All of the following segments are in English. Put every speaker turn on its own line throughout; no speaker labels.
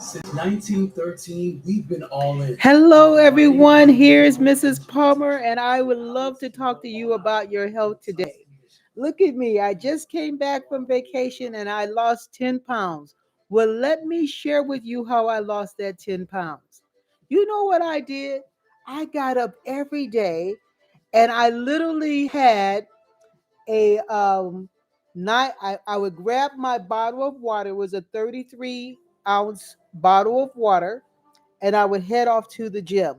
Since 1913, we've been all in.
Hello, everyone. Here's Mrs. Palmer, and I would love to talk to you about your health today. Look at me. I just came back from vacation and I lost 10 pounds. Well, let me share with you how I lost that 10 pounds. You know what I did? I got up every day and I literally had a night. I would grab my bottle of water. It was a 33-ounce bottle of water, and I would head off to the gym.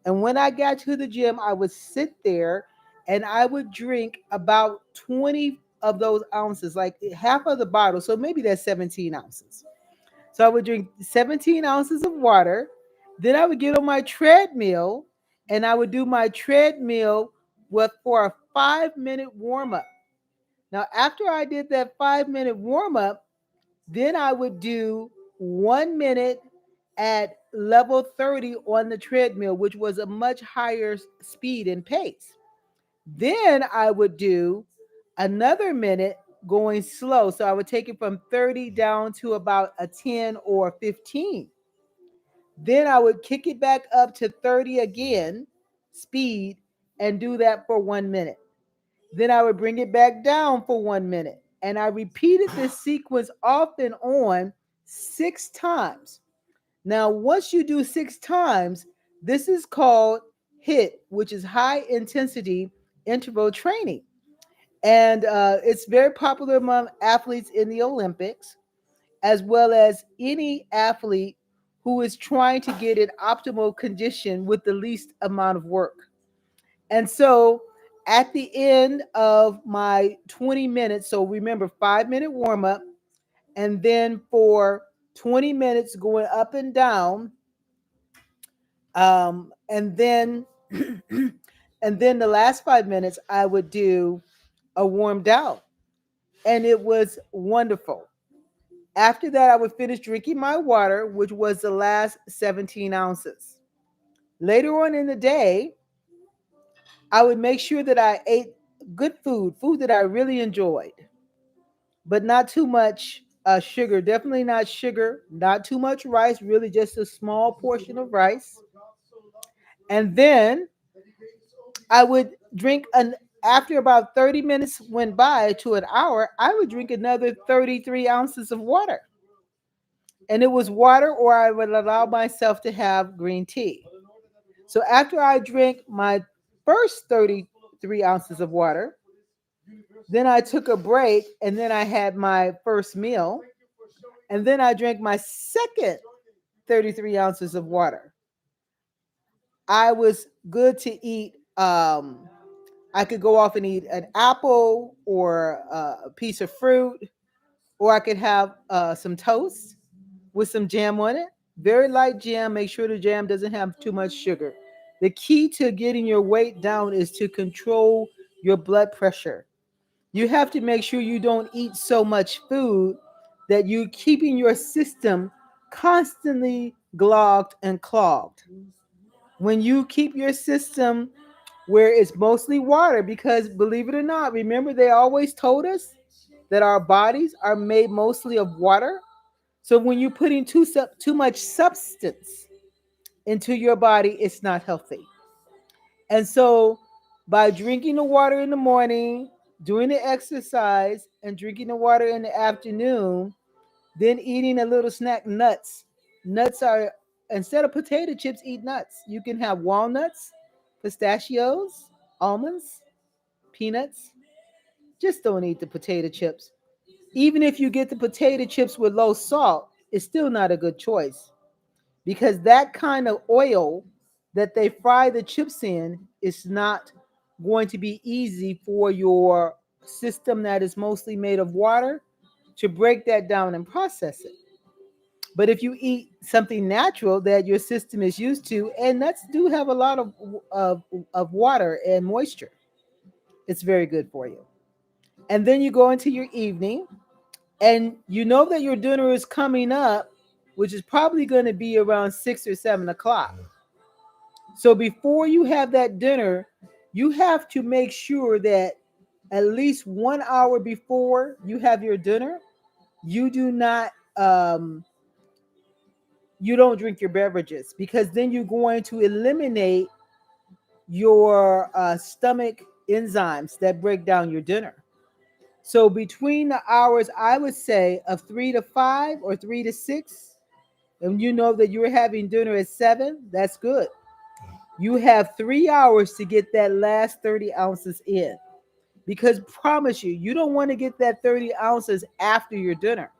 And when I got to the gym, I would sit there and I would drink about 20 of those ounces, like half of the bottle. So maybe that's 17 ounces. So I would drink 17 ounces of water. Then I would get on my treadmill and I would do my treadmill with for a 5-minute warm up. Now, after I did that 5-minute warm up, then I would do 1 minute at level 30 on the treadmill, which was a much higher speed and pace. Then I would do another minute going slow. So I would take it from 30 down to about a 10 or 15. Then I would kick it back up to 30 again, speed, and do that for 1 minute. Then I would bring it back down for 1 minute. And I repeated this sequence off and on 6 times. Now, once you do 6 times, this is called HIIT, which is high intensity interval training. And it's very popular among athletes in the Olympics, as well as any athlete who is trying to get in optimal condition with the least amount of work. And so at the end of my 20 minutes, so remember 5-minute warm up, and then for 20 minutes going up and down, and then and then the last 5 minutes I would do a warm down, and it was wonderful. After that, I would finish drinking my water, which was the last 17 ounces. Later on in the day, I would make sure that I ate good food, food that I really enjoyed, but not too much sugar. Definitely not sugar, not too much rice, really just a small portion of rice. And then I would drink after about 30 minutes went by to an hour, I would drink another 33 ounces of water. And it was water, or I would allow myself to have green tea. So after I drank my first 33 ounces of water, then I took a break and then I had my first meal. And then I drank my second 33 ounces of water. I was good to eat. I could go off and eat an apple or a piece of fruit, or I could have some toast with some jam on it. Very light jam. Make sure the jam doesn't have too much sugar. The key to getting your weight down is to control your blood pressure. You have to make sure you don't eat so much food that you're keeping your system constantly clogged and clogged. When you keep your system where it's mostly water, because believe it or not, remember they always told us that our bodies are made mostly of water. So when you're putting too much substance into your body, it's not healthy. And so by drinking the water in the morning, doing the exercise, and drinking the water in the afternoon, then eating a little snack, nuts. Nuts are, instead of potato chips, eat nuts. You can have walnuts, pistachios, almonds, peanuts. Just don't eat the potato chips. Even if you get the potato chips with low salt, it's still not a good choice, because that kind of oil that they fry the chips in is not going to be easy for your system that is mostly made of water to break that down and process it. But if you eat something natural that your system is used to, and nuts do have a lot of water and moisture, it's very good for you. And then you go into your evening, and you know that your dinner is coming up, which is probably going to be around 6 or 7 o'clock. So before you have that dinner, you have to make sure that at least 1 hour before you have your dinner, you do not you don't drink your beverages, because then you're going to eliminate your stomach enzymes that break down your dinner. So between the hours, I would say, of 3 to 5 or 3 to 6, and you know that you're having dinner at 7, that's good. You have 3 hours to get that last 30 ounces in. Because promise you, you don't want to get that 30 ounces after your dinner.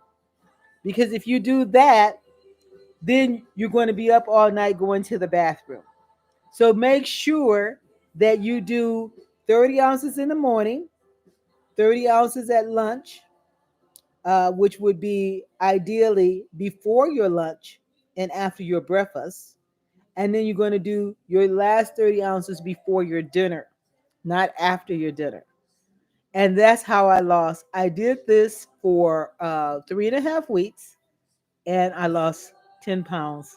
Because if you do that, then you're going to be up all night going to the bathroom. So make sure that you do 30 ounces in the morning, 30 ounces at lunch, which would be ideally before your lunch and after your breakfast. And then you're going to do your last 30 ounces before your dinner, not after your dinner. And that's how I lost. I did this for 3.5 weeks, and I lost 10 pounds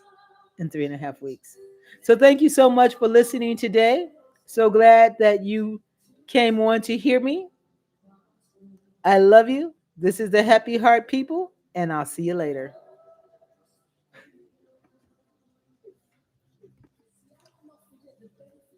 in 3.5 weeks. So thank you so much for listening today. So glad that you came on to hear me. I love you. This is the Happy Heart People, and I'll see you later.